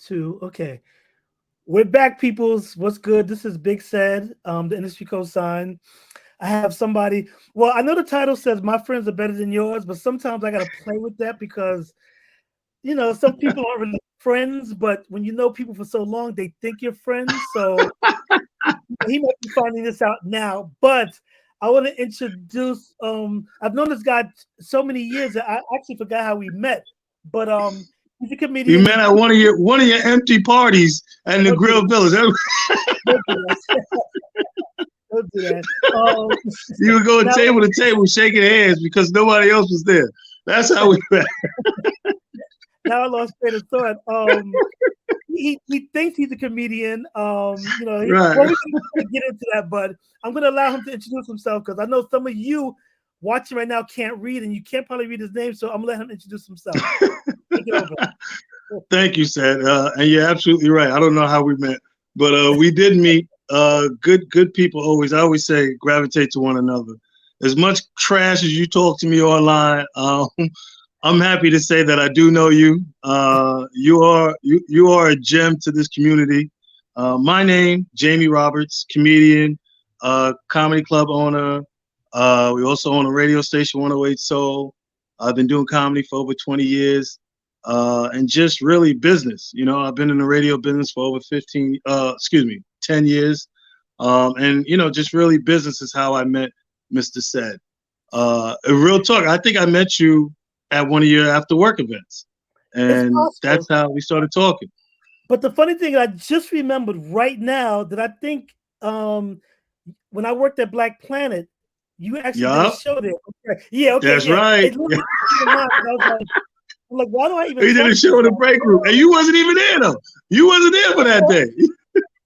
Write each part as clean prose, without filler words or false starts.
two. Okay. We're back, peoples. What's good? This is Big Said, the industry cosign. I have somebody. Well, I know the title says my friends are better than yours, but sometimes I gotta play with that because some people aren't really friends, but when you know people for so long, they think you're friends. So he might be finding this out now. But I want to introduce. I've known this guy so many years that I actually forgot how we met. But he's a We comedian. met at one of your empty parties at the Don't do Grill that. Village. Don't do that. Don't do that. You would go Now, table to table shaking hands because nobody else was there. That's how we met. now I lost train of thought. He thinks he's a comedian. Right. Well, we can get into that, but I'm going to allow him to introduce himself because I know some of you watching right now can't read, and you can't probably read his name, so I'm going to let him introduce himself. Take it over. Thank you, Seth. And you're absolutely right. I don't know how we met, but we did meet. Good people always. I always say gravitate to one another. As much trash as you talk to me online, I'm happy to say that I do know you. You are a gem to this community. My name, Jamie Roberts, comedian, comedy club owner. We also own a radio station, 108 Soul. I've been doing comedy for over 20 years. And just really business. I've been in the radio business for over 10 years. And just really business is how I met Mr. Said. Real talk, I think I met you at one of your after work events. It's And possible. that's how we started talking. But the funny thing, I just remembered right now that I think when I worked at Black Planet, you actually did a Yup, show there. Okay. Yeah, okay, that's yeah. right. It literally came to mind, and I was like, why do I even We did talk a to this show in the guy? break room. And you wasn't even there though. You wasn't there for that day.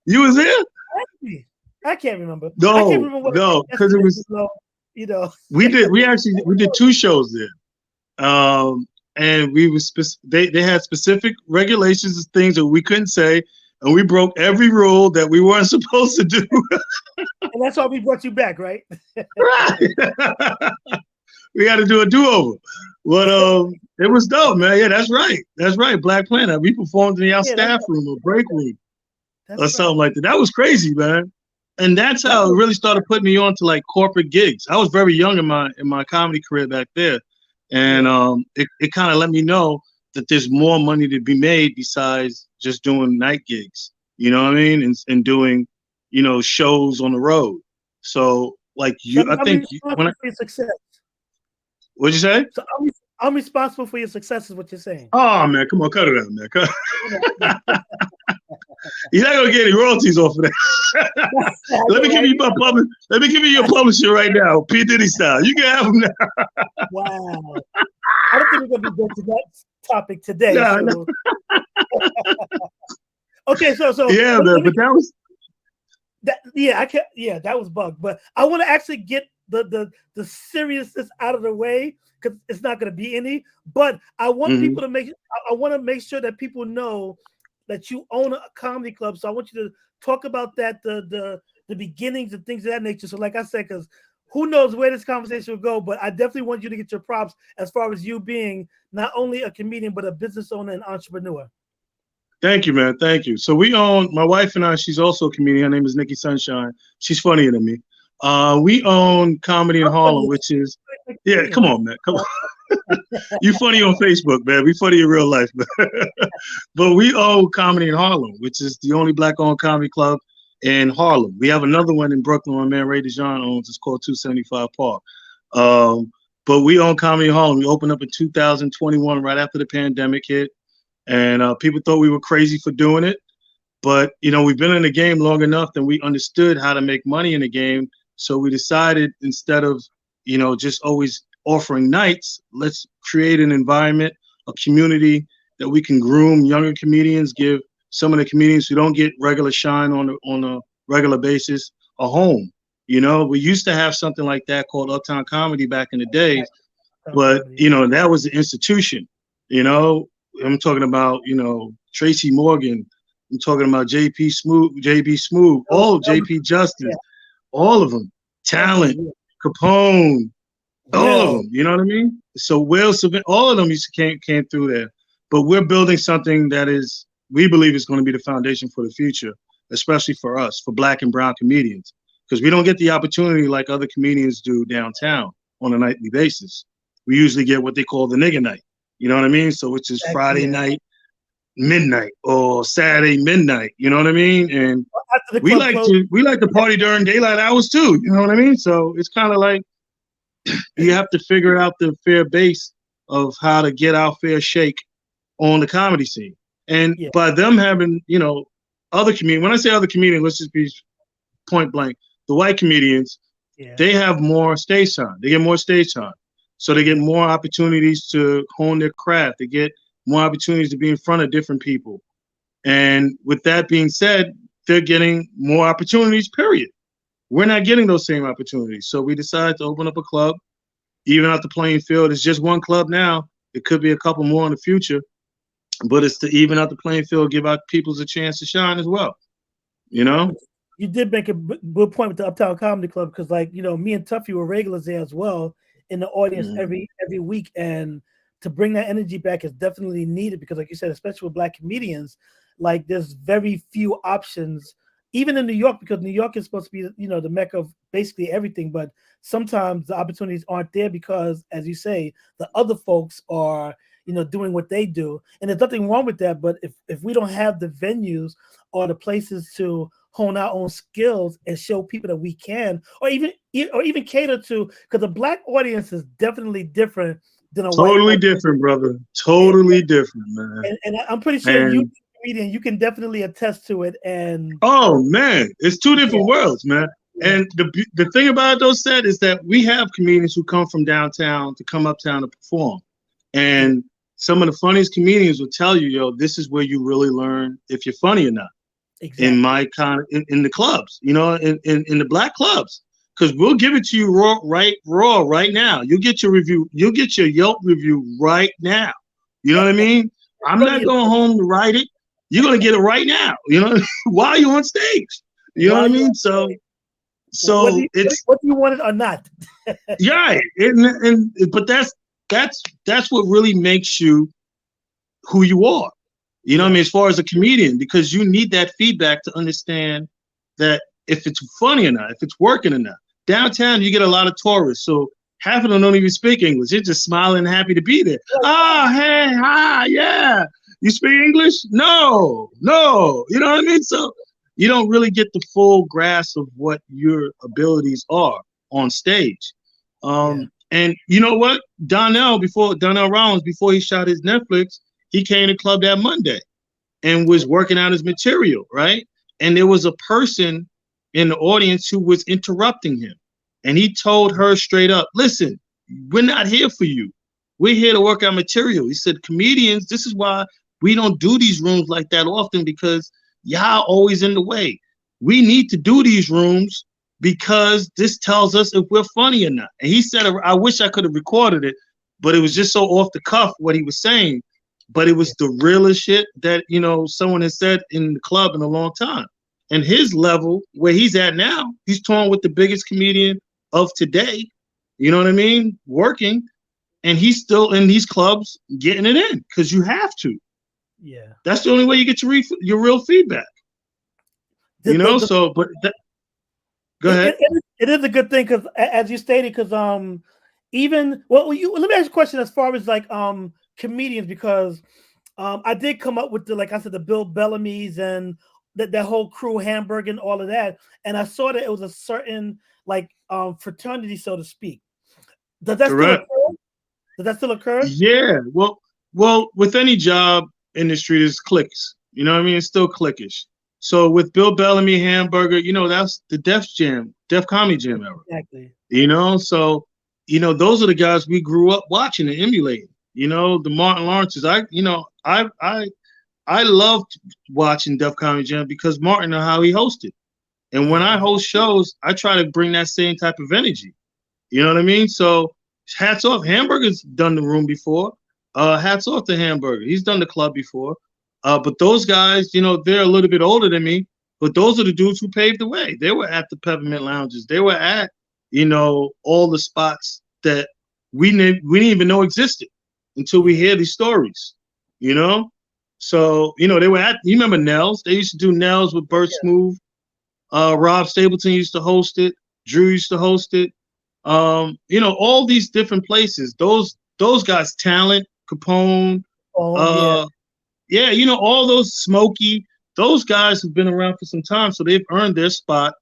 You was there? Actually, I can't remember. I can't No, remember what no, it because it was. was You know. we did two shows there. And we was they had specific regulations and things that we couldn't say, and we broke every rule that we weren't supposed to do. And that's why we brought you back, right? Right. We had to do a do-over. But it was dope, man. Yeah, that's right. That's right. Black Planet. We performed in our Yeah, staff room or break room or that's something right. like that. That was crazy, man. And that's That how it was really started putting me on to like corporate gigs. I was very young in my comedy career back there. And yeah. it kind of let me know that there's more money to be made besides just doing night gigs. You know what I mean? And doing, shows on the road. So like That I I'm think when responsible for your success. what'd you say? So I'm responsible for your success, is what you're saying. Oh man, come on, cut it out, man. You're not gonna get any royalties off of that. I Let know, me give right? you my public. Let me give you your publisher right now, P Diddy style. You can have him now. Wow. I don't think we're gonna be going to that topic today. Nah, nah. So okay, so Yeah, let, man. let me But that was I can't that was bug, but I want to actually get the seriousness out of the way because it's not going to be any. But I want mhm. people to I want to make sure that people know that you own a comedy club. So I want you to talk about that, the beginnings and things of that nature. So like I said, because who knows where this conversation will go, but I definitely want you to get your props as far as you being not only a comedian but a business owner and entrepreneur. Thank you, man. Thank you. So we own my wife and I. She's also a comedian. Her name is Nikki Sunshine. She's funnier than me. We own Comedy in I'm Harlem, funny. which is come on, man. Come on. You funny on Facebook, man. We funny in real life, man. But we own Comedy in Harlem, which is the only black-owned comedy club in Harlem. We have another one in Brooklyn, my man Ray DeJean owns. It's called 275 Park. But we own Comedy in Harlem. We opened up in 2021, right after the pandemic hit, and people thought we were crazy for doing it. But we've been in the game long enough that we understood how to make money in the game. So we decided instead of just always offering nights, let's create an environment, a community that we can groom younger comedians, give some of the comedians who don't get regular shine on a regular basis a home. We used to have something like that called Uptown Comedy back in the days, but that was the institution. I'm talking about Tracy Morgan. I'm talking about JB Smooth, all JP Justice, all of them, Talent, Capone, all of them. You know what I mean? So Will Savin, all of them came through there. But we're building something that is we believe is going to be the foundation for the future, especially for us, for Black and brown comedians, because we don't get the opportunity like other comedians do downtown on a nightly basis. We usually get what they call the nigga night. You know what I mean? So which is Friday night midnight or Saturday midnight. You know what I mean? And we like to party during daylight hours too. You know what I mean? So it's kind of like you have to figure out the fair base of how to get our fair shake on the comedy scene. And by them having, you know, other comedians, when I say other comedians, let's just be point blank, the white comedians, they have more stage time. They get more stage time. So they get more opportunities to hone their craft. They get more opportunities to be in front of different people. And with that being said, they're getting more opportunities, period. We're not getting those same opportunities. So we decided to open up a club, even out the playing field. It's just one club now. It could be a couple more in the future. But it's to even out the playing field, give out people a chance to shine as well. You know? You did make a good point with the Uptown Comedy Club because, like, you know, me and Tuffy were regulars there as well in the audience every week. And to bring that energy back is definitely needed because, like you said, especially with Black comedians, like there's very few options, even in New York, because New York is supposed to be, you know, the mecca of basically everything. But sometimes the opportunities aren't there because, as you say, the other folks are, you know, doing what they do. And there's nothing wrong with that. But if we don't have the venues or the places to hone our own skills and show people that we can, or even cater to, because the Black audience is definitely different than a totally different, brother. Totally different, man. And I'm pretty sure you comedian, you can definitely attest to it. And oh man, it's two different worlds, man. And the thing about those said is that we have comedians who come from downtown to come uptown to perform. And some of the funniest comedians will tell you, yo, this is where you really learn if you're funny or not. Exactly. In my in the clubs, you know, in the Black clubs, because we'll give it to you raw right now. You'll get your review. You'll get your Yelp review right now. You know what I mean? I'm not going home to write it. You're gonna get it right now. You know, while you're on stage. You know what I mean? So it's what you want it or not. Yeah, but that's what really makes you who you are. You know what I mean? As far as a comedian, because you need that feedback to understand that if it's funny or not, if it's working or not. Downtown, you get a lot of tourists, so half of them don't even speak English. They're just smiling and happy to be there. Oh, hey, hi, yeah. You speak English? No. You know what I mean? So you don't really get the full grasp of what your abilities are on stage. And you know what? Donnell Rollins, before he shot his Netflix, he came to club that Monday and was working out his material, right? And there was a person in the audience who was interrupting him. And he told her straight up, listen, we're not here for you. We're here to work out material. He said, comedians, this is why we don't do these rooms like that often, because y'all always in the way. We need to do these rooms because this tells us if we're funny or not. And he said, I wish I could have recorded it, but it was just so off the cuff what he was saying. But it was the realest shit that, you know, someone has said in the club in a long time. And his level, where he's at now, he's touring with the biggest comedian of today. You know what I mean? Working. And he's still in these clubs getting it in because you have to. Yeah. That's the only way you get your real feedback. Go ahead. It is a good thing because, as you stated, because let me ask you a question as far as like comedians, because I did come up with like I said, the Bill Bellamy's and that whole crew, Hamburg and all of that, and I saw that it was a certain like fraternity, so to speak. Does that still occur? Does that still occur? Yeah. Well, with any job industry, there's cliques. You know what I mean? It's still cliquish. So with Bill Bellamy, Hamburger, you know, that's the Def Comedy Jam era. Exactly. You know, so you know, those are the guys we grew up watching and emulating. You know, the Martin Lawrences. I loved watching Def Comedy Jam because Martin knew how he hosted. And when I host shows, I try to bring that same type of energy. You know what I mean? So hats off. Hamburger's done the room before. Hats off to Hamburger. He's done the club before. But those guys, you know, they're a little bit older than me. But those are the dudes who paved the way. They were at the Peppermint Lounges. They were at, you know, all the spots that we didn't even know existed until we hear these stories, you know? So, they were you remember Nels? They used to do Nels with Bert Smooth. Rob Stapleton used to host it. Drew used to host it. All these different places. Those guys, Talent, Capone, Oh yeah, all those Smokey, those guys have been around for some time, so they've earned their spot.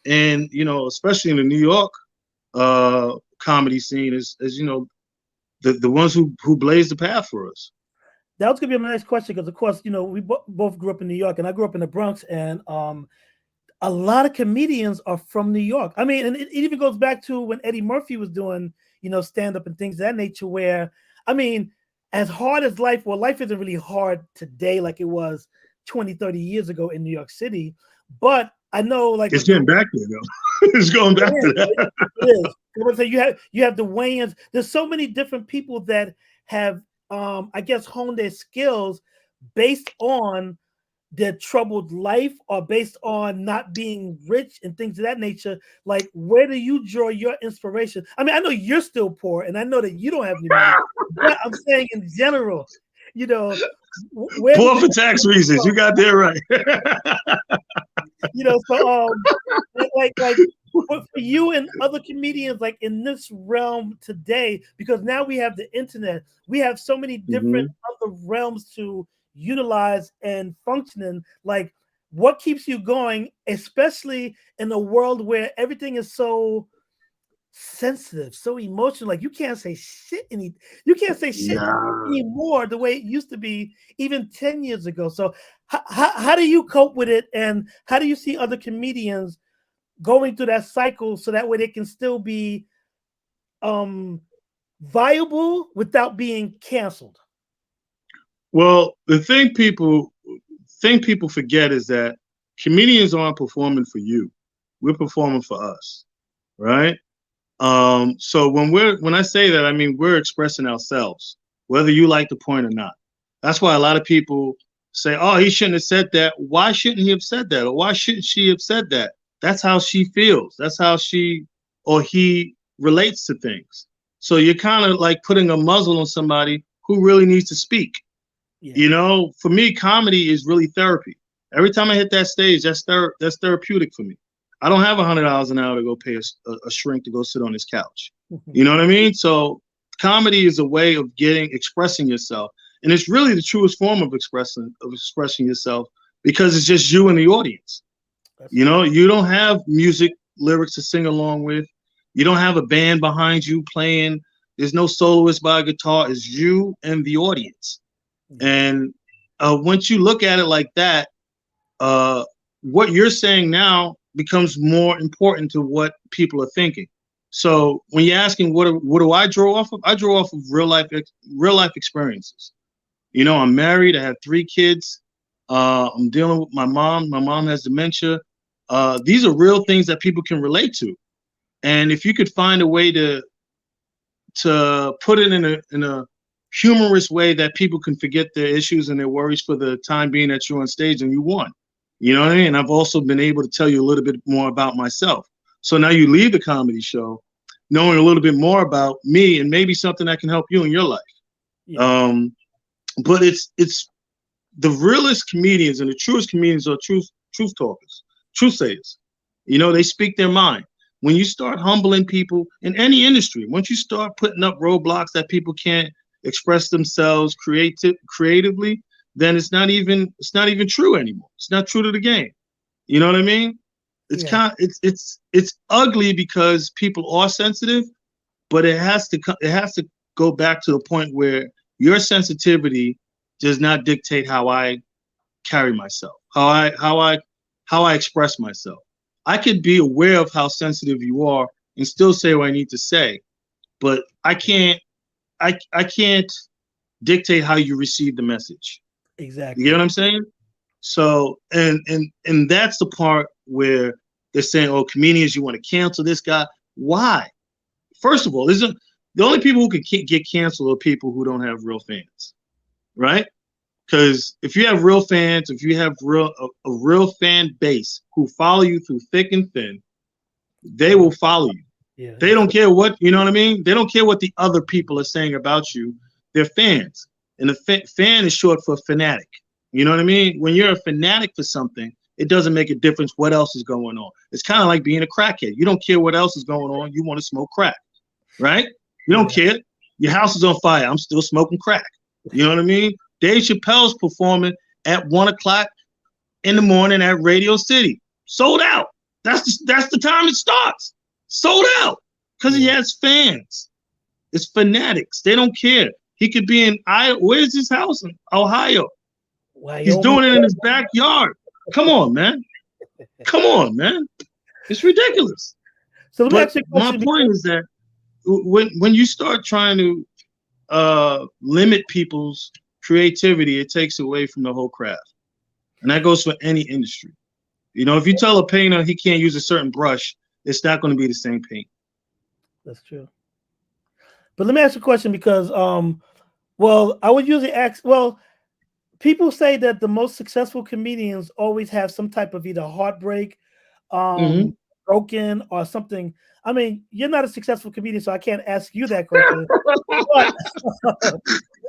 And especially in the New York comedy scene, as the ones who blazed the path for us. that was gonna be my next question because, of course, we both grew up in New York, and I grew up in the Bronx, and a lot of comedians are from New York. I mean, and it even goes back to when Eddie Murphy was doing, stand up and things of that nature. Where, I mean, as hard as life, well, life isn't really hard today like it was 20, 30 years ago in New York City. But I know, like, it's getting back there though. It's going back to that. It is. I would say you have the Wayans. There's so many different people that have, I guess, honed their skills based on their troubled life or based on not being rich and things of that nature. Like, where do you draw your inspiration? I mean, I know you're still poor, and I know that you don't have any money, but I'm saying in general, where poor for tax reasons. You got that right. So like for you and other comedians, like in this realm today, because now we have the internet, we have so many different other realms to utilize and functioning. Like, what keeps you going, especially in a world where everything is so sensitive, so emotional? Like, you can't say shit anymore the way it used to be even 10 years ago. So how do you cope with it, and how do you see other comedians going through that cycle so that way they can still be viable without being canceled? Well, the thing people forget is that comedians aren't performing for you. We're performing for us, right? So when I say that, I mean we're expressing ourselves, whether you like the point or not. That's why a lot of people say, "Oh, he shouldn't have said that." Why shouldn't he have said that? Or why shouldn't she have said that? That's how she feels. That's how she or he relates to things. So you're kind of like putting a muzzle on somebody who really needs to speak. Yeah. For me, comedy is really therapy. Every time I hit that stage, that's therapeutic for me. I don't have $100 an hour to go pay a shrink to go sit on his couch. You know what I mean? So comedy is a way of expressing yourself. And it's really the truest form of expressing yourself, because it's just you and the audience. You don't have music lyrics to sing along with. You don't have a band behind you playing. There's no soloist by a guitar. It's you and the audience. And once you look at it like that, what you're saying now becomes more important to what people are thinking. So when you're asking what do I draw off of? I draw off of real life experiences. I'm married. I have 3 kids. I'm dealing with my mom. My mom has dementia. These are real things that people can relate to. And if you could find a way to put it in a humorous way that people can forget their issues and their worries for the time being that you're on stage, and you won. You know what I mean? And I've also been able to tell you a little bit more about myself. So now you leave the comedy show knowing a little bit more about me and maybe something that can help you in your life. Yeah. But it's the realest comedians and the truest comedians are truth talkers, truth sayers. They speak their mind. When you start humbling people in any industry, once you start putting up roadblocks that people can't express themselves creatively, then it's not even true anymore. It's not true to the game. You know what I mean? It's ugly because people are sensitive, but it has to go back to the point where your sensitivity does not dictate how I carry myself, how I express myself. I could be aware of how sensitive you are and still say what I need to say, but I can't dictate how you receive the message. Exactly. You get what I'm saying? So, and that's the part where they're saying, "Oh, comedians, you want to cancel this guy." Why? First of all, the only people who can get canceled are people who don't have real fans, right? Because if you have real fans, if you have a real fan base who follow you through thick and thin, they will follow you. Yeah. They don't care what, you know what I mean? They don't care what the other people are saying about you. They're fans. And a fan is short for fanatic. You know what I mean? When you're a fanatic for something, it doesn't make a difference what else is going on. It's kind of like being a crackhead. You don't care what else is going on. You want to smoke crack, right? You don't care. Your house is on fire. I'm still smoking crack. You know what I mean? Dave Chappelle's performing at 1:00 in the morning at Radio City. Sold out. That's the time it starts. Sold out. Because he has fans. It's fanatics. They don't care. He could be in where's his house? In Ohio. He's doing it in his backyard. Come on, man. Come on, man. It's ridiculous. So let me ask you a question. My point is that when you start trying to limit people's creativity, it takes away from the whole craft. And that goes for any industry. You know, if you tell a painter he can't use a certain brush, it's not going to be the same paint. That's true. But let me ask you a question because, well, I would usually ask, well, people say that the most successful comedians always have some type of either heartbreak, broken, or something. I mean, you're not a successful comedian, so I can't ask you that question. But,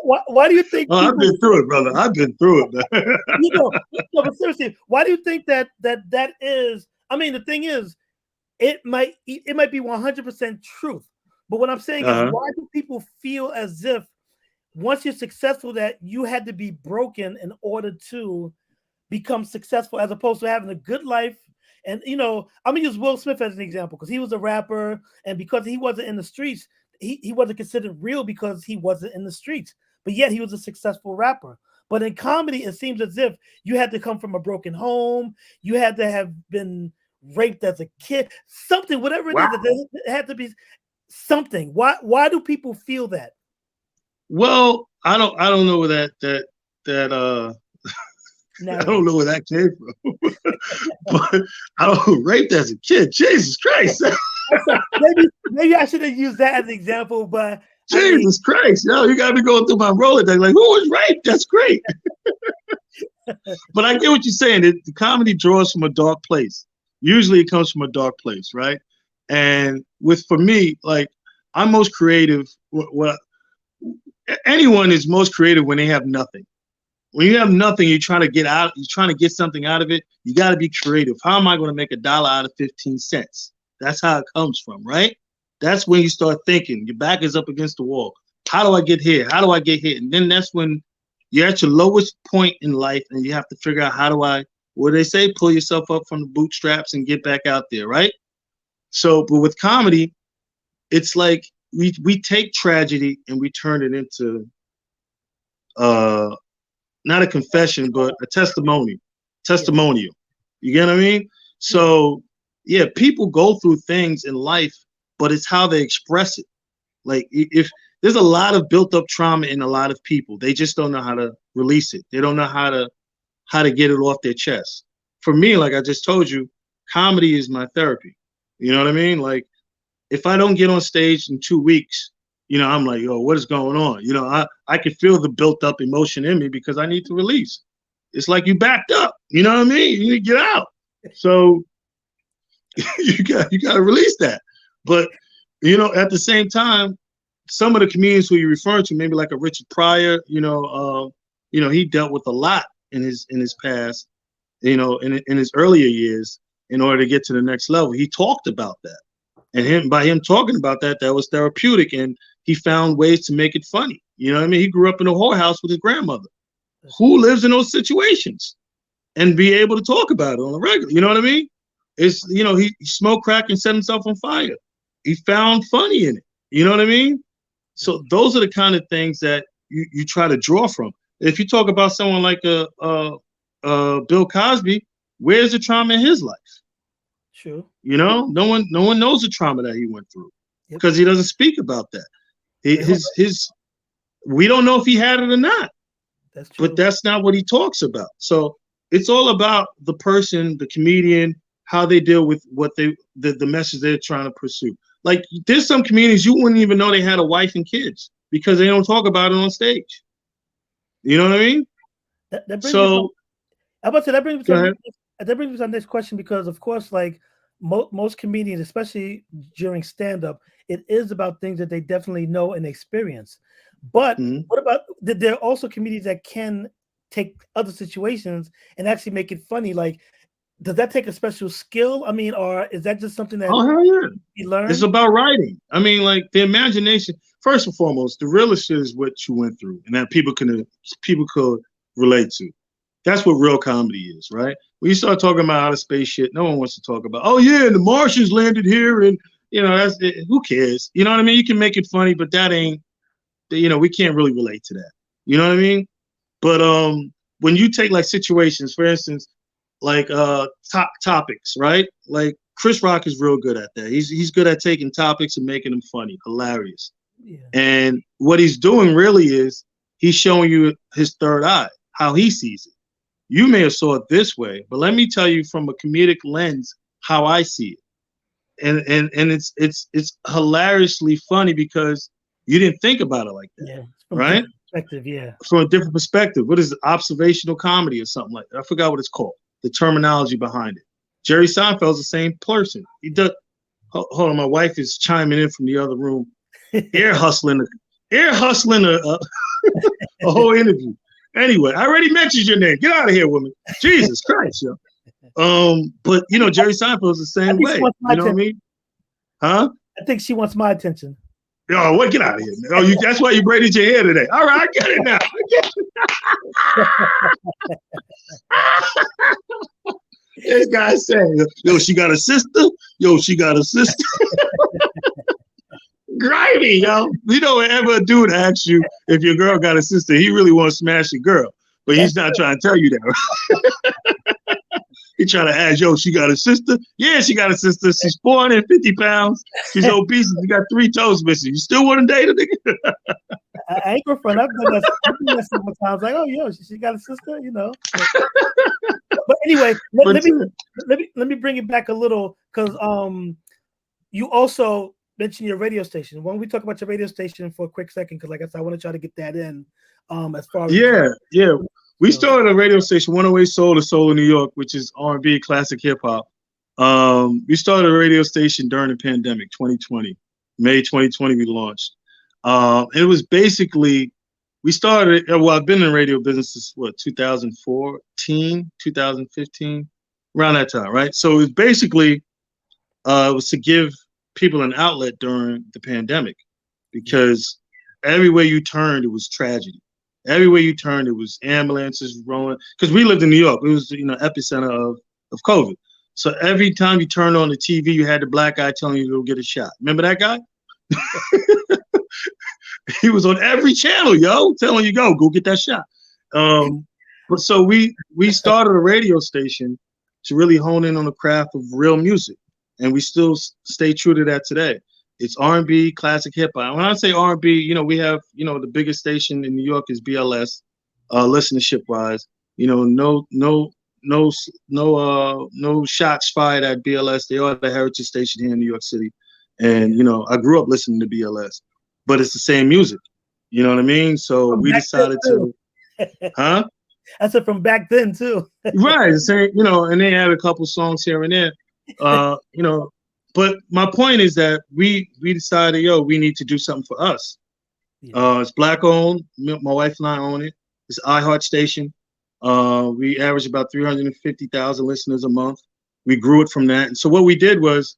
why do you think? Oh, I've been through it, brother. I've been through it, man. No, but seriously, why do you think that is? I mean, the thing is, it might be 100% truth. But what I'm saying is, why do people feel as if once you're successful that you had to be broken in order to become successful, as opposed to having a good life? And, you know, I'm going to use Will Smith as an example because he was a rapper, and because he wasn't in the streets, he wasn't considered real because he wasn't in the streets, but yet he was a successful rapper. But in comedy, it seems as if you had to come from a broken home. You had to have been raped as a kid, something, whatever it is, it had to be something. Why do people feel that? Well, I don't know where that I don't know where that came from. But I don't raped as a kid. Jesus Christ. maybe I should have used that as an example, but Jesus Christ, yo, you got me going through my Rolodex. Like, who was raped? That's great. But I get what you're saying. The comedy draws from a dark place. Usually it comes from a dark place, right? And for me, like, I'm most creative. Anyone is most creative when they have nothing. When you have nothing, you're trying to get something out of it. You got to be creative. How am I going to make $1 out of 15 cents? That's how it comes from, right? That's when you start thinking. Your back is up against the wall. How do I get here? How do I get here? And then that's when you're at your lowest point in life, and you have to figure out what do they say? Pull yourself up from the bootstraps and get back out there, right? So, but with comedy, it's like we take tragedy and we turn it into not a confession, but a testimonial. You get what I mean? So yeah, people go through things in life, but it's how they express it. Like, if there's a lot of built up trauma in a lot of people, they just don't know how to release it. They don't know how to get it off their chest. For me, like I just told you, comedy is my therapy. You know what I mean? Like, if I don't get on stage in 2 weeks, you know, I'm like, yo, what is going on? You know, I can feel the built up emotion in me because I need to release. It's like you backed up. You know what I mean? You need to get out. So you got to release that. But, you know, at the same time, some of the comedians who you're referring to, maybe like a Richard Pryor, you know, he dealt with a lot in his past, you know, in his earlier years in order to get to the next level. He talked about that. And by him talking about that was therapeutic, and he found ways to make it funny. You know what I mean? He grew up in a whorehouse with his grandmother, who lives in those situations, and be able to talk about it on a regular. You know what I mean? It's, you know, he smoked crack and set himself on fire. He found funny in it. You know what I mean? So those are the kind of things that you try to draw from. If you talk about someone like Bill Cosby, where's the trauma in his life? True. You know, no one knows the trauma that he went through because he doesn't speak about that. We don't know if he had it or not. That's true. But that's not what he talks about. So it's all about the person, the comedian, how they deal with what the message they're trying to pursue. Like, there's some comedians you wouldn't even know they had a wife and kids because they don't talk about it on stage. You know what I mean? That brings me to our next question, because of course, like most comedians, especially during stand-up, it is about things that they definitely know and experience. But what about there are also comedians that can take other situations and actually make it funny? Like, does that take a special skill? I mean, or is that just something that hell yeah, you learn? it's about writing. I mean, like the imagination. First and foremost, the realest shit is what you went through, and that people could relate to. That's what real comedy is, right? When you start talking about outer space shit, no one wants to talk about. Oh yeah, the Martians landed here, and that's it. Who cares? You know what I mean? You can make it funny, but that ain't. We can't really relate to that. You know what I mean? But when you take like situations, for instance, like topics, right? Like Chris Rock is real good at that. He's good at taking topics and making them funny, hilarious. Yeah. And what he's doing really is he's showing you his third eye, how he sees it. You may have saw it this way, but let me tell you from a comedic lens how I see it. And it's hilariously funny because you didn't think about it like that. Yeah. Right? Perspective, yeah. From a different perspective. What is it? Observational comedy or something like that? I forgot what it's called. The terminology behind it. Jerry Seinfeld's the same person. He does. Hold on, my wife is chiming in from the other room, air hustling a whole interview. Anyway, I already mentioned your name. Get out of here, woman. Jesus Christ, yo. But Jerry Seinfeld's the same way. You know what I mean? Huh? I think she wants my attention. Oh, what? Get out of here, man. Oh, that's why you braided your hair today. All right, I get it now. This guy saying, yo, she got a sister? Yo, she got a sister? Grimy, yo. Whenever a dude asks you if your girl got a sister, he really wants to smash your girl. But he's not trying to tell you that. He trying to ask, yo, she got a sister? Yeah, she got a sister. She's 450 pounds. She's obese. She got 3 toes missing. You still want to date her, nigga? I ain't girlfriend. I've done that several times. Like, oh, yo, she got a sister, But anyway, let me bring it back a little because you also mentioned your radio station. Why don't we talk about your radio station for a quick second? Because like I said, I want to try to get that in as far as yeah. We started a radio station, 108 Soul to Soul in New York, which is R&B, classic hip hop. We started a radio station during the pandemic, 2020. May 2020, we launched. It was basically, we started, I've been in the radio business since 2014, 2015, around that time, right? So it was basically, it was to give people an outlet during the pandemic because everywhere you turned, it was tragedy. Everywhere you turned, it was ambulances rolling. Because we lived in New York. It was epicenter of COVID. So every time you turned on the TV, you had the black guy telling you to go get a shot. Remember that guy? He was on every channel, yo, telling you go get that shot. But so we started a radio station to really hone in on the craft of real music, and we still stay true to that today. It's R&B, classic hip hop. When I say R&B, we have, the biggest station in New York is BLS, listenership wise. No shots fired at BLS. They are the heritage station here in New York City, and I grew up listening to BLS, but it's the same music. You know what I mean? So we decided to, huh? I said from back then too. Right, the same. And they had a couple songs here and there. But my point is that we decided, we need to do something for us. Yeah. It's black owned. My wife and I own it. It's iHeart station. We average about 350,000 listeners a month. We grew it from that. And so what we did was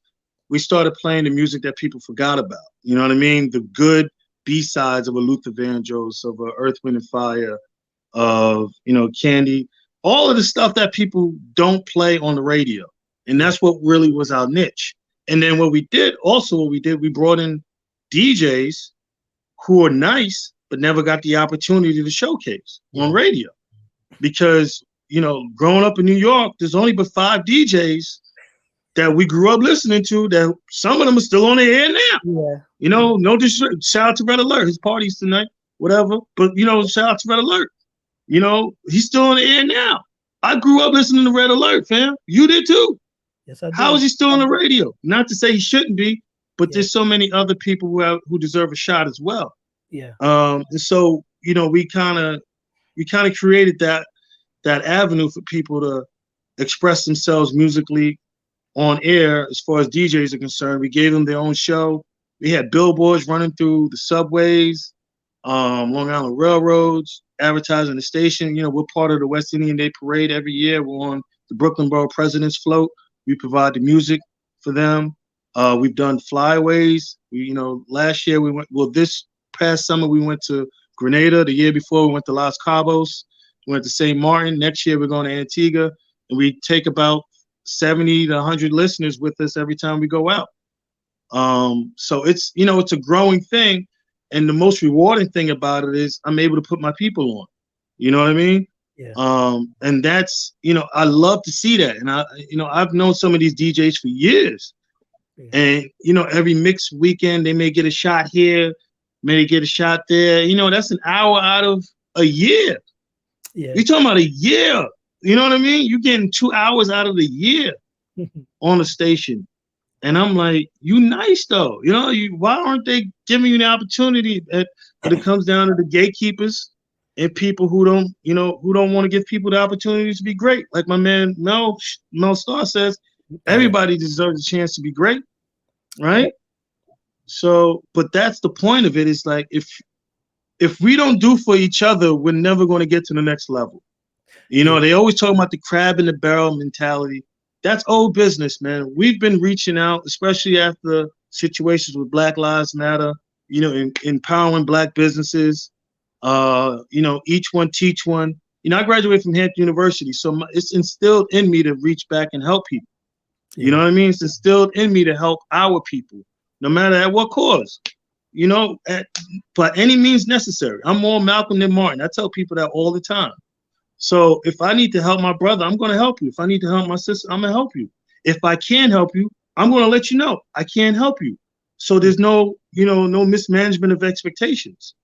we started playing the music that people forgot about. You know what I mean? The good B-sides of a Luther Vandross, of a Earth, Wind and Fire, of, Candy, all of the stuff that people don't play on the radio. And that's what really was our niche. And then what we did, we brought in DJs who are nice, but never got the opportunity to showcase on radio. Because, growing up in New York, there's only but 5 DJs that we grew up listening to, that some of them are still on the air now. Yeah. No disrespect. Shout out to Red Alert. His party's tonight, whatever. But, shout out to Red Alert. He's still on the air now. I grew up listening to Red Alert, fam. You did too. Yes, I did. How is he still on the radio? Not to say he shouldn't be, but there's so many other people who deserve a shot as well. Yeah. And so, we kind of created that avenue for people to express themselves musically on air. As far as DJs are concerned, we gave them their own show. We had billboards running through the subways. Long Island Railroads, advertising the station. We're part of the West Indian Day Parade every year. We're on the Brooklyn Borough President's Float. We provide the music for them. We've done flyaways. Last year we went. Well, this past summer we went to Grenada. The year before we went to Los Cabos. We went to St. Martin. Next year we're going to Antigua, and we take about 70 to 100 listeners with us every time we go out. So it's a growing thing, and the most rewarding thing about it is I'm able to put my people on. You know what I mean? Yeah. And that's I love to see that, and I've known some of these DJs for years, and every mix weekend they may get a shot here, may get a shot there. That's an hour out of a year. Yeah. You're talking about a year. You know what I mean? You're getting 2 hours out of the year on the station. And I'm like, you nice though. Why aren't they giving you the opportunity? But it comes down to the gatekeepers and people who don't want to give people the opportunity to be great. Like my man Mel Starr says, everybody deserves a chance to be great, right? So, but that's the point of it. Is like if we don't do for each other, we're never going to get to the next level. They always talk about the crab in the barrel mentality. That's old business, man. We've been reaching out, especially after situations with Black Lives Matter, empowering Black businesses, each one teach one. I graduated from Hampton University, so it's instilled in me to reach back and help people. You know what I mean? It's instilled in me to help our people, no matter at what cause, by any means necessary. I'm more Malcolm than Martin. I tell people that all the time. So if I need to help my brother, I'm going to help you. If I need to help my sister, I'm going to help you. If I can't help you, I'm going to let you know I can't help you. So there's no mismanagement of expectations.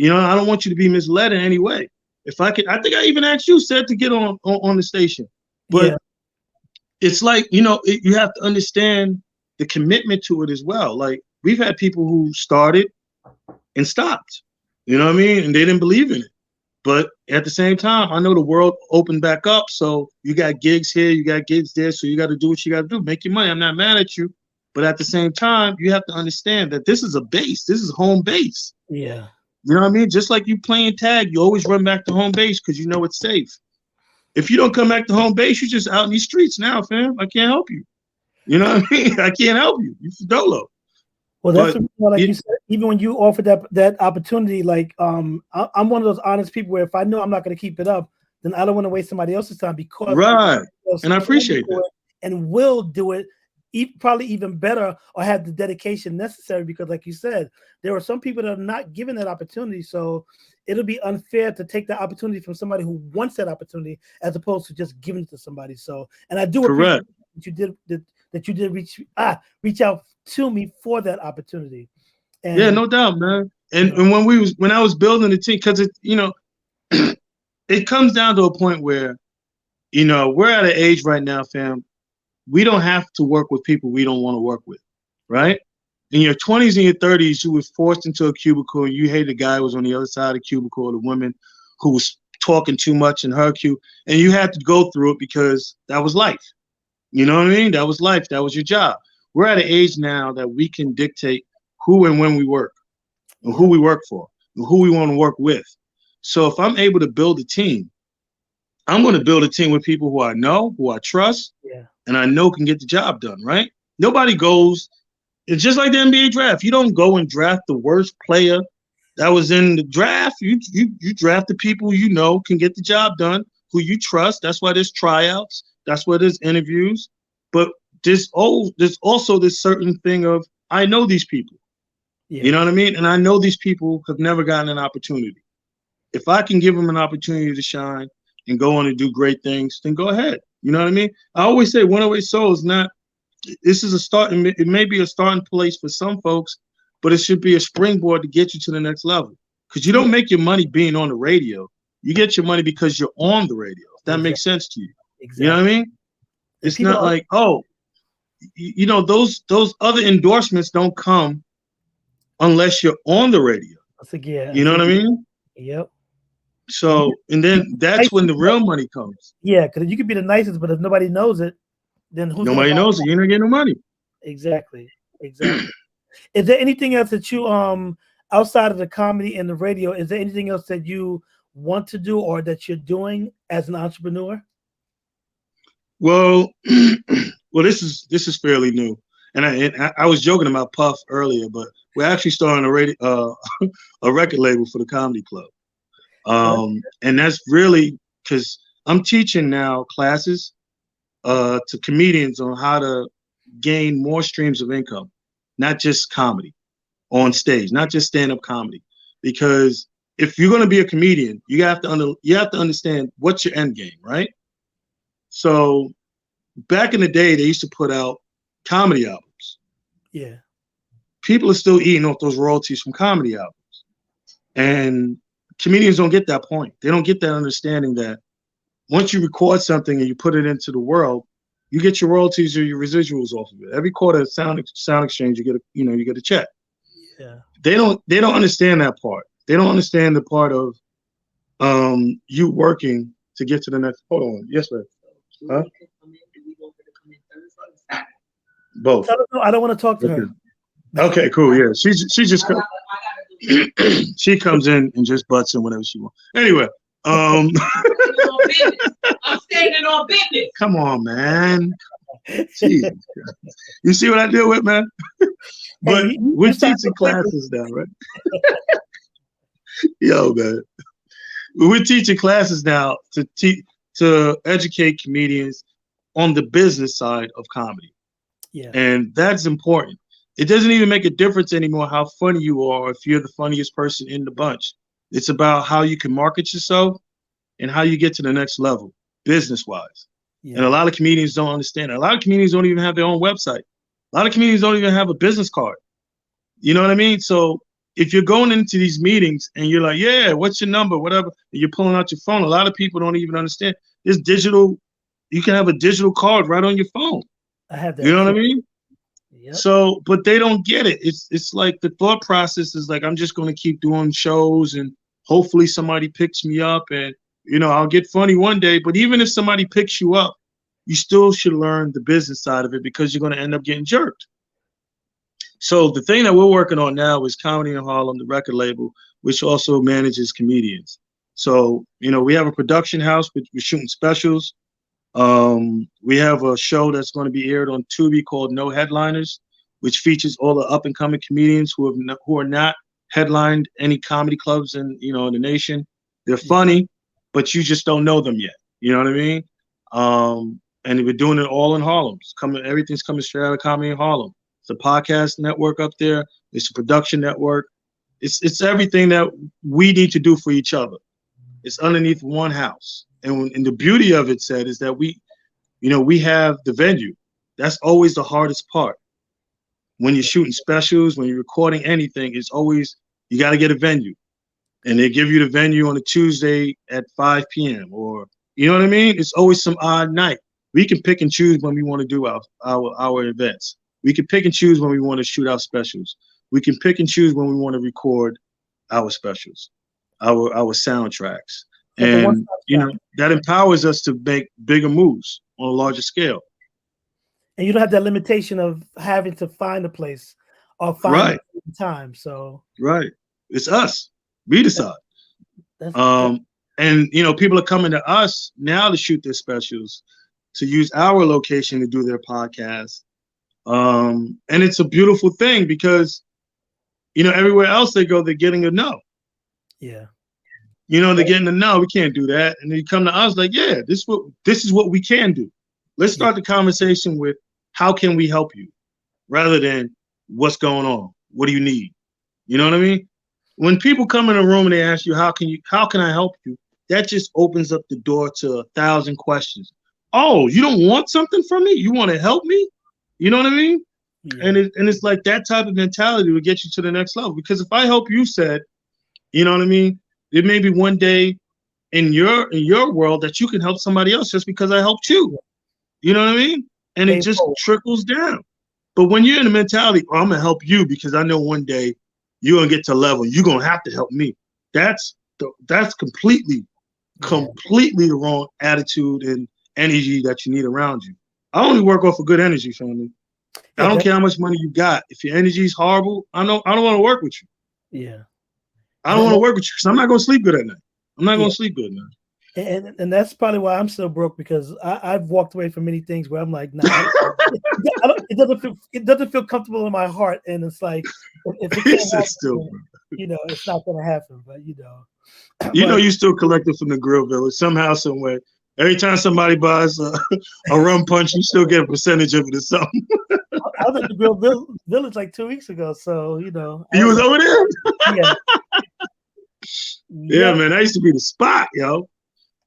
I don't want you to be misled in any way. If I could, I think I even asked you, said, to get on the station. But it's like, you have to understand the commitment to it as well. Like we've had people who started and stopped, you know what I mean? And they didn't believe in it. But at the same time, I know the world opened back up. So you got gigs here, you got gigs there. So you got to do what you got to do. Make your money. I'm not mad at you. But at the same time, you have to understand that this is a base. This is home base. Yeah. You know what I mean? Just like you playing tag, you always run back to home base because you know it's safe. If you don't come back to home base, you're just out in these streets now, fam. I can't help you. You know what I mean? I can't help you. You're dolo. Well, that's you said, even when you offered that opportunity, like I'm one of those honest people where if I know I'm not going to keep it up, then I don't want to waste somebody else's time because and I appreciate that and will do it probably even better or have the dedication necessary because, like you said, there are some people that are not given that opportunity, so it'll be unfair to take the opportunity from somebody who wants that opportunity as opposed to just giving it to somebody. So, and I do appreciate that you did reach out to me for that opportunity. And, yeah, no doubt, man. And when I was building the team, because it comes down to a point where, we're at an age right now, fam. We don't have to work with people we don't want to work with, right? In your 20s and your 30s, you were forced into a cubicle and you hated the guy who was on the other side of the cubicle or the woman who was talking too much in her cube. And you had to go through it because that was life. You know what I mean? That was life. That was your job. We're at an age now that we can dictate who and when we work and who we work for and who we want to work with. So if I'm able to build a team, I'm going to build a team with people who I know, who I trust, and I know can get the job done, right? Nobody goes, it's just like the NBA draft. You don't go and draft the worst player that was in the draft. You draft the people you know can get the job done, who you trust. That's why there's tryouts. That's why there's interviews. But there's also this certain thing of, I know these people. You know what I mean? And I know these people have never gotten an opportunity. If I can give them an opportunity to shine and go on and do great things, then go ahead. You know what I mean? I always say 108 Soul is not, this is a start. It may be a starting place for some folks, but it should be a springboard to get you to the next level. Because you don't make your money being on the radio. You get your money because you're on the radio. If that makes sense to you. Exactly. You know what I mean? It's not like, those other endorsements don't come unless you're on the radio. You know what I mean? Yep. So, and then that's when the real money comes. Yeah, because you could be the nicest, but if nobody knows it, then nobody knows it. You're not getting no money. Exactly. Is there anything else that you outside of the comedy and the radio, is there anything else that you want to do or that you're doing as an entrepreneur? Well, well, this is fairly new, and I was joking about Puff earlier, but we're actually starting a record label for the comedy club, and that's really because I'm teaching now classes to comedians on how to gain more streams of income, not just comedy on stage, not just stand-up comedy, because if you're going to be a comedian, you have to understand what's your end game, right? So back in the day, they used to put out comedy albums. Yeah. People are still eating off those royalties from comedy albums. And comedians don't get that point. They don't get that understanding that once you record something and you put it into the world, you get your royalties or your residuals off of it. Every quarter sound exchange, you get a check. Yeah. They don't understand that part. They don't understand the part of you working to get to the next. Hold on. Yes, ma'am. Huh? Both. I don't want to talk to her. Okay, cool. Yeah, she just she comes in and just butts in whenever she wants. Anyway, I'm standing on business. Come on, man. Jesus. You see what I deal with, man? But we're teaching classes now, right? Yo, man. We're teaching classes now to educate comedians on the business side of comedy. Yeah. And that's important. It doesn't even make a difference anymore how funny you are or if you're the funniest person in the bunch. It's about how you can market yourself and how you get to the next level, business-wise. Yeah. And a lot of comedians don't understand it. A lot of comedians don't even have their own website. A lot of comedians don't even have a business card. You know what I mean? So if you're going into these meetings and you're like, yeah, what's your number, whatever, and you're pulling out your phone, a lot of people don't even understand. There's digital, you can have a digital card right on your phone. I have that. You know what I mean? Yep. So, but they don't get it. It's like the thought process is like, I'm just going to keep doing shows and hopefully somebody picks me up and, I'll get funny one day. But even if somebody picks you up, you still should learn the business side of it because you're going to end up getting jerked. So the thing that we're working on now is Comedy in Harlem, the record label, which also manages comedians. So, we have a production house, we're shooting specials. We have a show that's going to be aired on Tubi called No Headliners, which features all the up-and-coming comedians who are not headlined any comedy clubs in the nation. They're funny, but you just don't know them yet. You know what I mean? And we're doing it all in Harlem. Everything's coming straight out of Comedy in Harlem. It's a podcast network up there. It's a production network. It's everything that we need to do for each other. It's underneath one house. And the beauty of it, said, is that we have the venue. That's always the hardest part. When you're shooting specials, when you're recording anything, it's always, you got to get a venue. And they give you the venue on a Tuesday at 5 p.m. or, you know what I mean? It's always some odd night. We can pick and choose when we want to do our events. We can pick and choose when we want to shoot our specials. We can pick and choose when we want to record our specials, our soundtracks. And, that empowers us to make bigger moves on a larger scale. And you don't have that limitation of having to find a place or find a time. So right. It's us. We decide. And, people are coming to us now to shoot their specials, to use our location to do their podcast. And it's a beautiful thing because, everywhere else they go, they're getting a no. Yeah. They're getting a no, we can't do that. And they come to us like, yeah, this is what we can do. Let's start the conversation with how can we help you rather than what's going on? What do you need? You know what I mean? When people come in a room and they ask you, how can I help you? That just opens up the door to 1,000 questions. Oh, you don't want something from me? You want to help me? You know what I mean? Yeah. And it's like that type of mentality will get you to the next level. Because if I help you, said, you know what I mean? There may be one day in your world that you can help somebody else just because I helped you. You know what I mean? And it just trickles down. But when you're in the mentality, oh, I'm gonna help you because I know one day you're gonna get to a level, you're gonna have to help me. That's completely the wrong attitude and energy that you need around you. I only work off of good energy, family. I don't care how much money you got. If your energy is horrible, I don't want to work with you. Yeah. I don't want to work with you because I'm not going to sleep good at night. I'm not going Yeah. to sleep good, man. And that's probably why I'm still broke, because I've walked away from many things where I'm like, nah, it doesn't feel comfortable in my heart, and it's like, if it can't Still, happen, bro. it's not going to happen. But You know, but you still collected from the Grill Village somehow, some way. Every time somebody buys a rum punch, you still get a percentage of it or something. I was at the Village like 2 weeks ago, so I You was was like, over there? yeah, Yeah, yep, man. That used to be the spot, yo.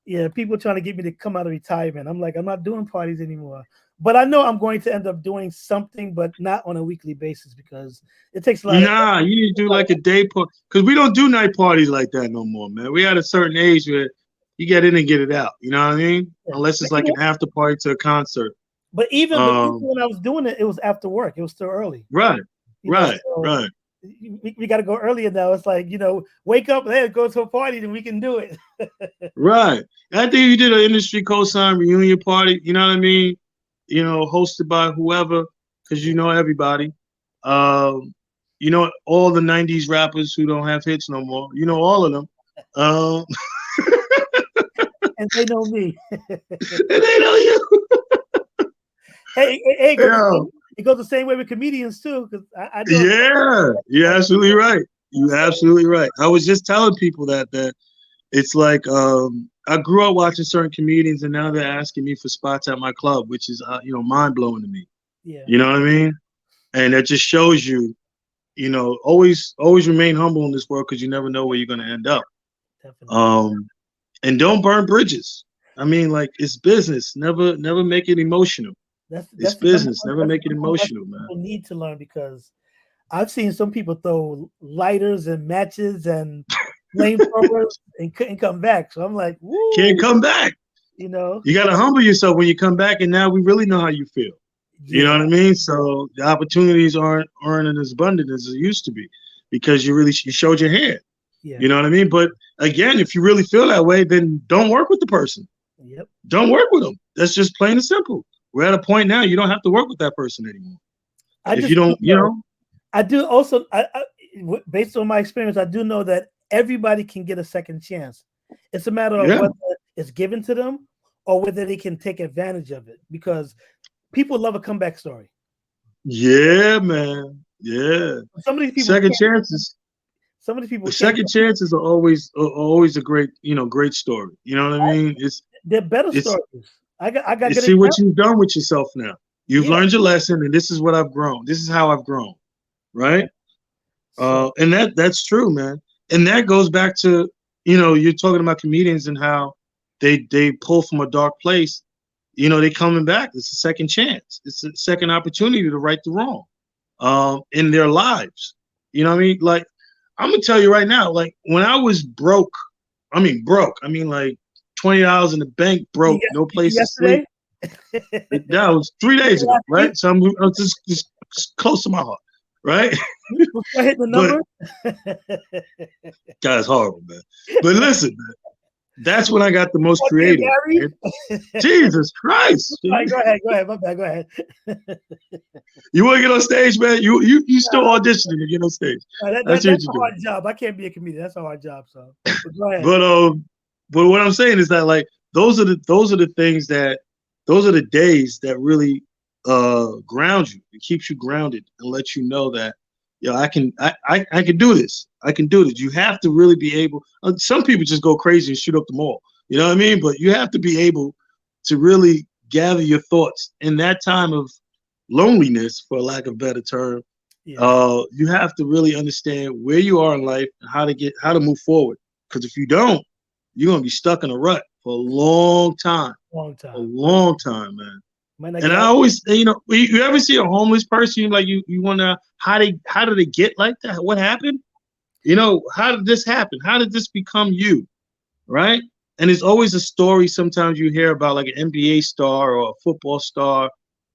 yeah. People trying to get me to come out of retirement. I'm like, I'm not doing parties anymore. But I know I'm going to end up doing something, but not on a weekly basis, because it takes a lot of. Nah, you need to do like a day party. Because we don't do night parties like that no more, man. We at a certain age where you get in and get it out. You know what I mean? Unless it's like an after party to a concert. But even when I was doing it, it was after work. It was still early. Right, right, So right. we got to go earlier now. It's like, wake up, hey, go to a party, then we can do it. Right. I think you did an industry cosign reunion party, you know what I mean? You know, hosted by whoever, because you know everybody. You know, all the 90s rappers who don't have hits no more. You know all of them. Um, And they know me. and they know you. Hey, Yeah. it goes the same way with comedians too, because I know. Yeah, you're absolutely right. You're absolutely right. I was just telling people that it's like I grew up watching certain comedians, and now they're asking me for spots at my club, which is mind blowing to me. Yeah, You know what I mean? And that just shows you, always remain humble in this world, because you never know where you're going to end up. definitely. And don't burn bridges. I mean, like, it's business. Never make it emotional. It's That's the number business. one. Never That's make the it number one lesson emotional, man. people need to learn, because I've seen some people throw lighters and matches and flamethrowers and couldn't come back. So I'm like, Can't woo, come back. you know, You got to humble yourself when you come back, and now we really know how you feel. You know yeah, what I mean? So the opportunities aren't as abundant as it used to be, because you showed your hand. yeah, You know what I mean? But again, if you really feel that way, then don't work with the person. yep. Don't work with them. That's just plain and simple. We're at a point now you don't have to work with that person anymore. I If you just, don't, I do also, based on my experience, I do know that everybody can get a second chance. It's a matter of yeah, whether it's given to them or whether they can take advantage of it, because people love a comeback story. yeah, man, yeah. Some of these people Second can't. chances. Some of these people can't. Second chances are always a great story. You know what I mean? They're better It's stories. I got good see what examples. you've done with yourself now. You've Yeah. learned your lesson, and this is what I've grown. This is how I've grown, right? So And that's true, man. And that goes back to, you're talking about comedians and how they pull from a dark place. They coming back. It's a second chance. It's a second opportunity to right the wrong in their lives. You know what I mean? Like, I'm gonna tell you right now, like, when I was broke, I mean like $20 in the bank, broke, no place to sleep. yesterday, That was 3 days ago, right? So I'm just close to my heart, right? before I hit the But number. God, it's horrible, man. But listen, man, that's when I got the most Before getting creative. married. Man. Jesus Christ! All right, go ahead. Go ahead. My bad. Go ahead. You want to get on stage, man? You still auditioning to get on stage? That's That's what a you're doing. hard job. I can't be a comedian. That's a hard job. So, but go ahead. But what I'm saying is that, like, those are the things that those are the days that really ground you. It keeps you grounded and lets you know that, I can do this. I can do this. You have to really be able. Some people just go crazy and shoot up the mall. You know what I mean? But you have to be able to really gather your thoughts in that time of loneliness, for lack of a better term. Yeah. You have to really understand where you are in life and how to move forward. Because if you don't, you're gonna be stuck in a rut for a long time. Long A time. long time, man. Might not And get I out. always, you ever see a homeless person, like, you wonder how did they get like that? What happened? How did this happen? How did this become you? Right? And it's always a story sometimes you hear about, like, an NBA star or a football star,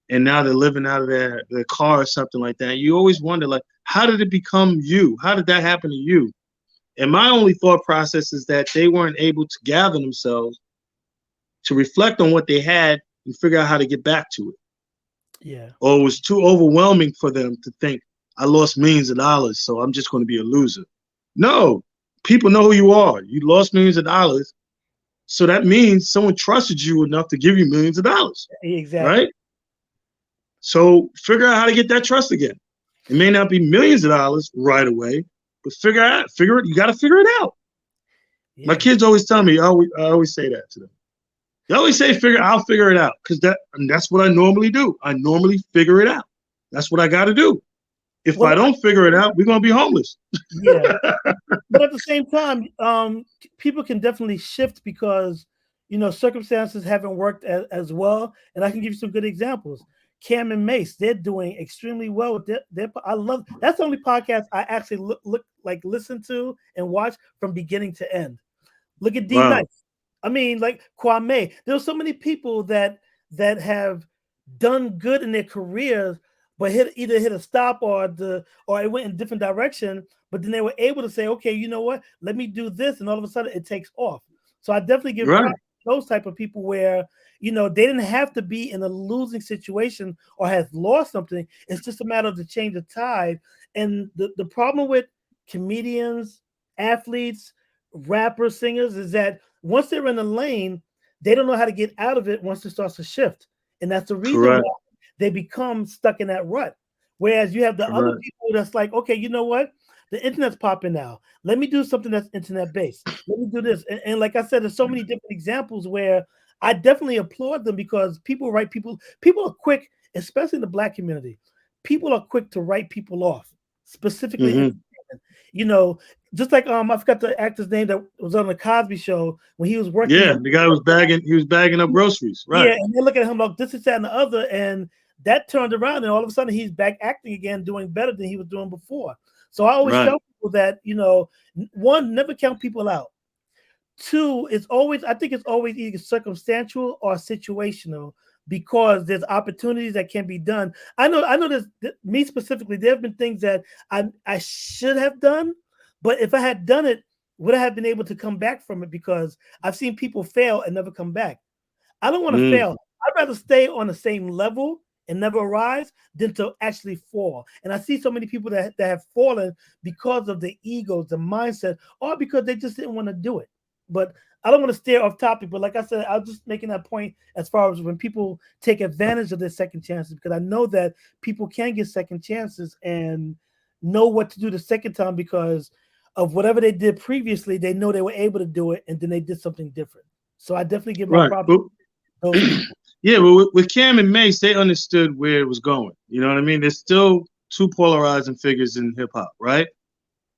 and now they're living out of their car or something like that. And you always wonder, like, how did it become you? How did that happen to you? And my only thought process is that they weren't able to gather themselves to reflect on what they had and figure out how to get back to it. Yeah. Or it was too overwhelming for them to think, I lost millions of dollars, so I'm just going to be a loser. No, people know who you are. You lost millions of dollars. So that means someone trusted you enough to give you millions of dollars, Exactly. right? So figure out how to get that trust again. It may not be millions of dollars right away, but figure it. You got to figure it out. My Yeah. kids always tell me, I always say that to them. They always say, I'll figure it out. That's what I normally do. I normally figure it out. That's what I got to do. If Well, I don't figure it out, we're going to be homeless. yeah. But at the same time, people can definitely shift because circumstances haven't worked as well. And I can give you some good examples. Cam and Mace, they're doing extremely well with I love that's the only podcast I actually listen to and watch from beginning to end. Look at D Wow. Nice. I mean, like Kwame. There's so many people that have done good in their careers, but either hit a stop or it went in a different direction. But then they were able to say, okay, you know what? Let me do this, and all of a sudden it takes off. So I definitely give Right. props to those type of people where they didn't have to be in a losing situation or has lost something. It's just a matter of the change of tide. And the problem with comedians, athletes, rappers, singers is that once they're in a lane, they don't know how to get out of it once it starts to shift. And that's the reason Correct. why they become stuck in that rut. Whereas you have the other people that's like, okay, you know what? The internet's popping now. Let me do something that's internet based. Let me do this. And like I said, there's so many different examples where I definitely applaud them because people are quick, especially in the Black community. People are quick to write people off, specifically just like I forgot the actor's name that was on the Cosby Show when he was working. Yeah, the guy was bagging up groceries, right? Yeah, and they look at him like this is that and the other, and that turned around, and all of a sudden he's back acting again, doing better than he was doing before. So I always tell people that one, never count people out. Two, I think it's always either circumstantial or situational because there's opportunities that can be done. I know there's me specifically, there have been things that I should have done, but if I had done it, would I have been able to come back from it? Because I've seen people fail and never come back. I don't want to fail. I'd rather stay on the same level and never rise than to actually fall. And I see so many people that have fallen because of the egos, the mindset, or because they just didn't want to do it. But I don't want to steer off topic, but like I said, I was just making that point as far as when people take advantage of their second chances, because I know that people can get second chances and know what to do the second time because of whatever they did previously. They know they were able to do it, and then they did something different. So I definitely give my props to those people. Yeah, but with Cam and Mace, they understood where it was going. You know what I mean? There's still two polarizing figures in hip hop, right?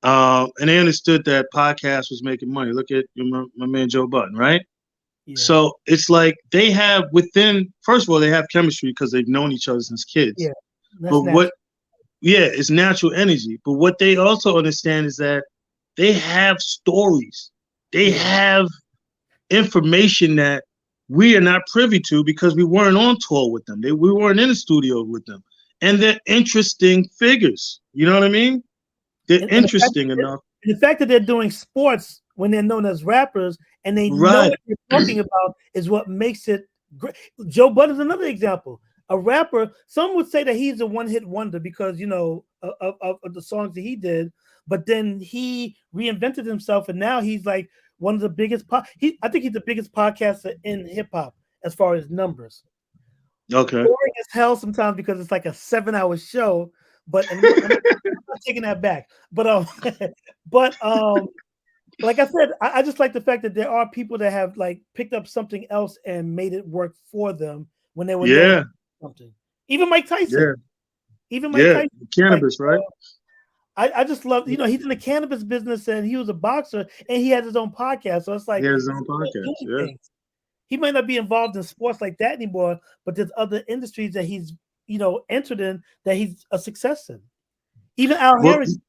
And they understood that podcast was making money. Look at my man Joe Budden, right? Yeah. So it's like they have first of all, they have chemistry because they've known each other since kids. Yeah, but natural. It's natural energy. But what they also understand is that they have stories. They have information that we are not privy to because we weren't on tour with them. We weren't in the studio with them. And they're interesting figures. You know what I mean? They're interesting enough. The fact that they're doing sports when they're known as rappers and they know what they're talking about is what makes it great. Joe Budden is another example. A rapper, some would say that he's a one-hit wonder because, of the songs that he did, but then he reinvented himself and now he's like one of the biggest. I think he's the biggest podcaster in hip hop as far as numbers. Okay. Boring as hell sometimes because it's like a 7-hour show, but I'm not taking that back. But like I said, I just like the fact that there are people that have like picked up something else and made it work for them when they were doing something. Even Mike Tyson. Even Mike Tyson. Cannabis, right? I just love, he's in the cannabis business and he was a boxer and he has his own podcast. So it's like he has his own podcast. He might not be involved in sports like that anymore, but there's other industries that he's entered in that he's a success in. Even Al Harrington.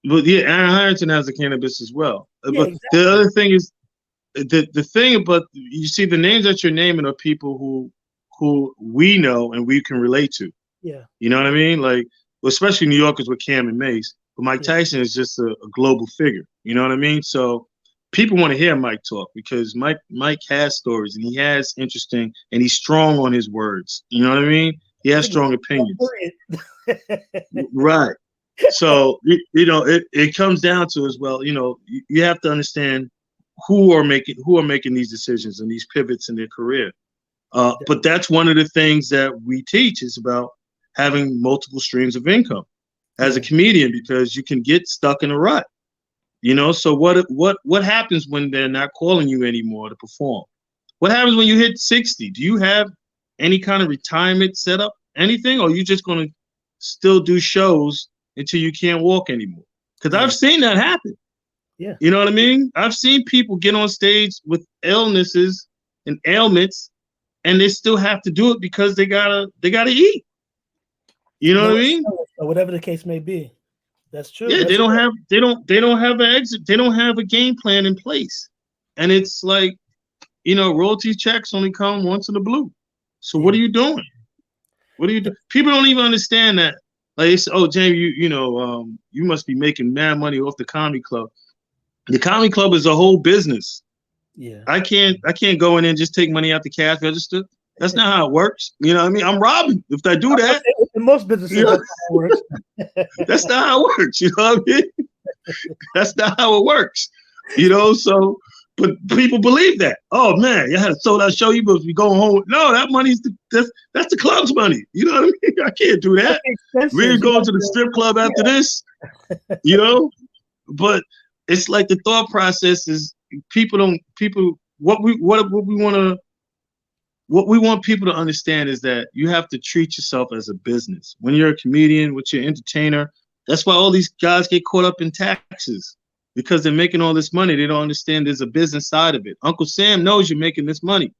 But Al Harrington has a cannabis as well. But exactly. The other thing is the thing about, you see, the names that you're naming are people who we know and we can relate to. Yeah. You know what I mean? Like, especially New Yorkers with Cam and Mace. But Mike Tyson is just a global figure. You know what I mean? So people want to hear Mike talk because Mike has stories and he has interesting and he's strong on his words. You know what I mean? He has strong opinions. Right. So it comes down to as well. You have to understand who are making these decisions and these pivots in their career. But that's one of the things that we teach is about having multiple streams of income as a comedian, because you can get stuck in a rut. So what happens when they're not calling you anymore to perform? What happens when you hit 60? Do you have any kind of retirement set up, anything, or are you just going to still do shows until you can't walk anymore? Because I've seen that happen. Yeah. You know what I mean? I've seen people get on stage with illnesses and ailments, and they still have to do it because they gotta eat. You know what I mean? Or whatever the case may be. That's true. Yeah, they don't have an exit. They don't have a game plan in place, and it's like, royalty checks only come once in the blue. So what are you doing? What do you do? People don't even understand that. Like, they say, oh, James, you must be making mad money off the comedy club. The comedy club is a whole business. Yeah. I can't go in and just take money out the cash register. That's not how it works. You know what I mean? I'm robbing if I do that. In most businesses, that's how it works. That's not how it works. You know what I mean? That's not how it works. So, but people believe that. Oh man, you had a sold out show. You must be going home. No, that money's that's the club's money. You know what I mean? I can't do that. We're going to the strip club after this. But it's like the thought process is what we want people to understand is that you have to treat yourself as a business. When you're a comedian, when you're an entertainer, that's why all these guys get caught up in taxes, because they're making all this money. They don't understand there's a business side of it. Uncle Sam knows you're making this money.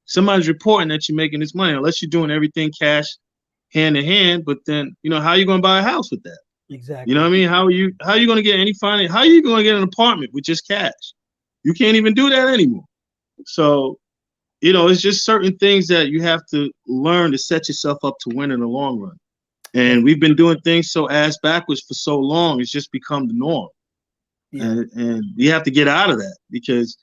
Somebody's reporting that you're making this money, unless you're doing everything cash, hand in hand. But then, how are you going to buy a house with that? Exactly. You know what I mean? How are you going to get any finance? How are you going to get an apartment with just cash? You can't even do that anymore. So, it's just certain things that you have to learn to set yourself up to win in the long run. And we've been doing things so ass backwards for so long, it's just become the norm. Yeah. And you have to get out of that because,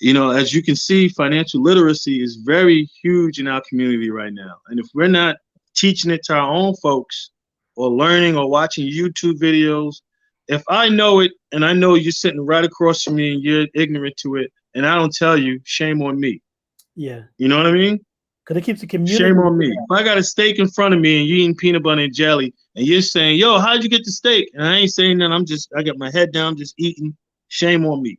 as you can see, financial literacy is very huge in our community right now. And if we're not teaching it to our own folks or learning or watching YouTube videos, if I know it and I know you're sitting right across from me and you're ignorant to it and I don't tell you, shame on me. Yeah. You know what I mean? Because it keeps the community. Shame on me. If I got a steak in front of me and you're eating peanut butter and jelly and you're saying, yo, how'd you get the steak? And I ain't saying that. I got my head down, just eating. Shame on me.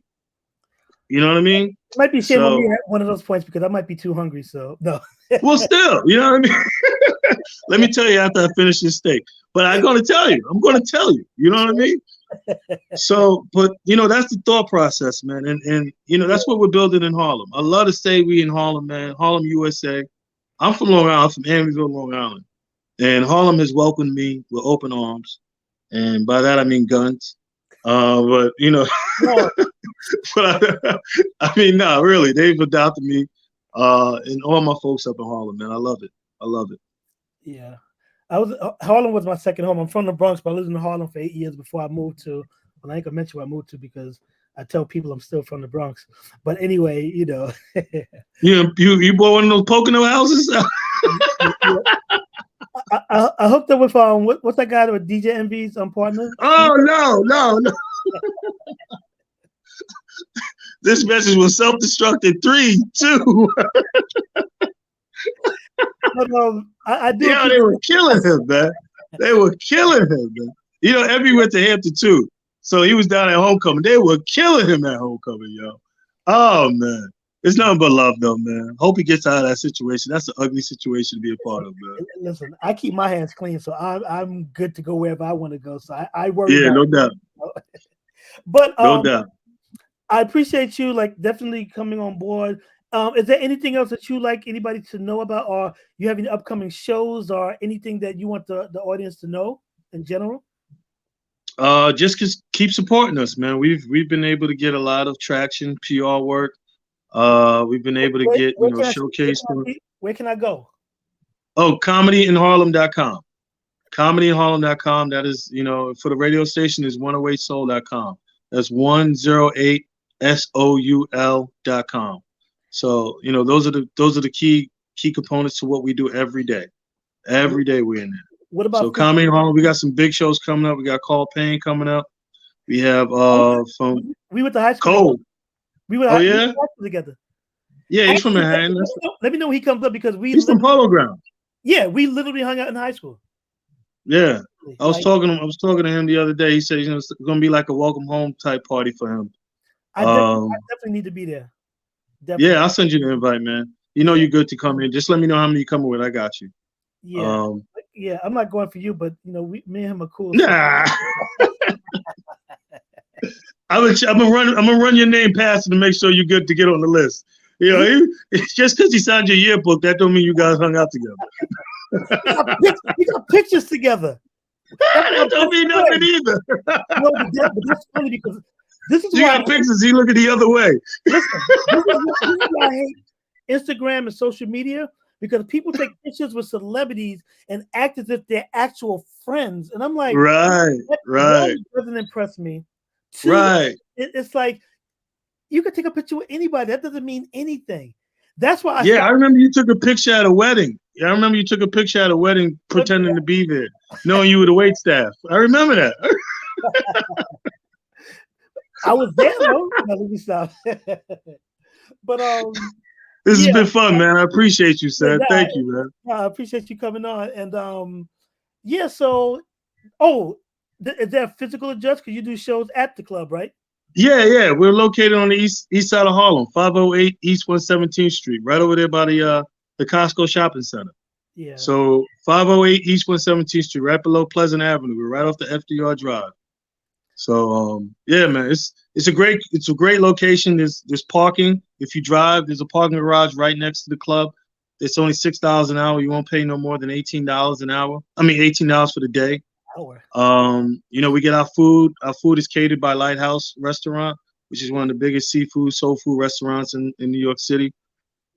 You know what I mean? It might be shame on me at one of those points because I might be too hungry. So, no. Well, still, you know what I mean? Let me tell you after I finish this steak. But I'm going to tell you. You know what I mean? So, but, that's the thought process, man. And that's what we're building in Harlem. I love to say we in Harlem, man. Harlem, USA. I'm from Long Island, from Amityville, Long Island. And Harlem has welcomed me with open arms. And by that, I mean guns. But, but I mean, no, really, they've adopted me and all my folks up in Harlem, man. I love it. Yeah. Harlem was my second home. I'm from the Bronx, but I lived in Harlem for 8 years before I moved to, well, I ain't gonna mention where I moved to because I tell people I'm still from the Bronx. But anyway, You bought one of those Pocono houses? I hooked up with what's that guy with DJ Envy's partner? Oh no. This message was self-destructed. 3, 2. I do. Yeah, they were killing him, man. Envy went to Hampton too. So he was down at homecoming. They were killing him at homecoming, yo. Oh man. It's nothing but love though, man. Hope he gets out of that situation. That's an ugly situation to be a part of, man. Listen, I keep my hands clean, so I'm good to go wherever I want to go. So I worry. Yeah, no doubt. But no doubt. I appreciate you definitely coming on board. Is there anything else that you like anybody to know about, or you have any upcoming shows or anything that you want the audience to know in general? Just keep supporting us, man. We've been able to get a lot of traction, PR work. We've been able to get showcased. Where can I go? Oh, comedyinharlem.com. Comedyinharlem.com. That is, for the radio station is 108soul.com. That's 108soul.com. So, those are the key components to what we do every day. Every day we're in there. What about So Comedy in Harlem, we got some big shows coming up. We got Call Payne coming up. We have from we went to high school Cole. together. We went Oh to yeah, high school together. yeah. He's from Actually, Manhattan. let me know when he comes up because He's from Polo Ground. yeah, we literally hung out in high school. Yeah, I was Like, talking to him the other day. He said it's going to be like a welcome home type party for him. I definitely need to be there. Definitely. Yeah, I'll send you the invite, man. You know you're good to come in. Just let me know how many you coming with. I got you. Yeah, yeah. I'm not going for you, but you know, me and him are cool. Nah. I'm gonna run your name past it to make sure you're good to get on the list. You know, just because he signed your yearbook, that don't mean you guys hung out together. we got pictures together. That don't mean nothing either. No, but that's funny because this is you why got pictures. He looking the other way. Listen, this is why I hate Instagram and social media, because people take pictures with celebrities and act as if they're actual friends, and I'm like, right. One, doesn't impress me. Two, right. It's like you could take a picture with anybody. That doesn't mean anything. That's why I remember you took a picture at a wedding. I remember you took a picture at a wedding pretending to be there, knowing you were the wait staff. I remember that. I was there though. No, let me stop. But this has been fun, man. I appreciate you, sir. Yeah, Thank you, man. I appreciate you coming on. And yeah, so is there a physical address? Because you do shows at the club, right? Yeah. We're located on the east side of Harlem, 508 East 117th Street, right over there by the Costco Shopping Center. Yeah. So 508 East 117th Street, right below Pleasant Avenue. We're right off the FDR Drive. So yeah, man, it's a great location. There's parking. If you drive, there's a parking garage right next to the club. It's only $6 an hour. You won't pay no more than $18 an hour. I mean $18 for the day. You know, we get our food. Our food is catered by Lighthouse Restaurant, which is one of the biggest seafood, soul food restaurants in New York City.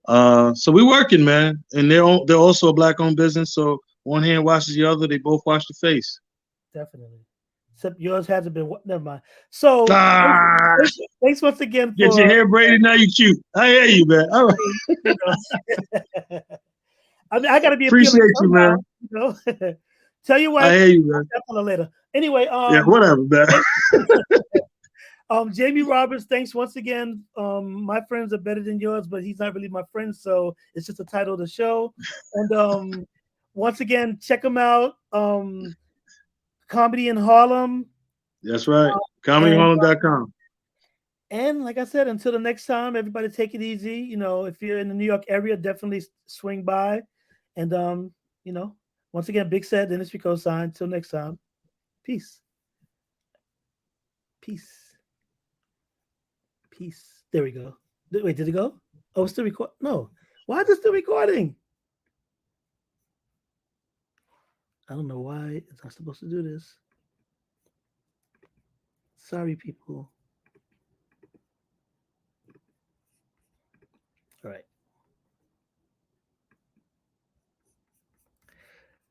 So we're working, man. And they're also a black-owned business. So one hand washes the other. They both wash the face. Definitely. Except yours hasn't been. Never mind. So thanks once again. Get your hair braided. Now you cute. I hear you, man. All right. I mean, I gotta be appreciate you, man. You know? Tell you what. I hear you, man. I'll later. Anyway, yeah, whatever, man. Jamie Roberts, thanks once again. My friends are better than yours, but he's not really my friend, so it's just the title of the show. And once again, check him out. Comedy in Harlem. That's right. ComedyInHarlem.com. And like I said, until the next time, everybody take it easy. You know, if you're in the New York area, definitely swing by. And you know, once again, Big Said, Industry Cosign. Until next time, peace. Peace. There we go. Wait, did it go? Oh, it's still recording. No. Why is it still recording? I don't know why it's not supposed to do this. Sorry, people. All right.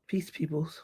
Peace, peoples.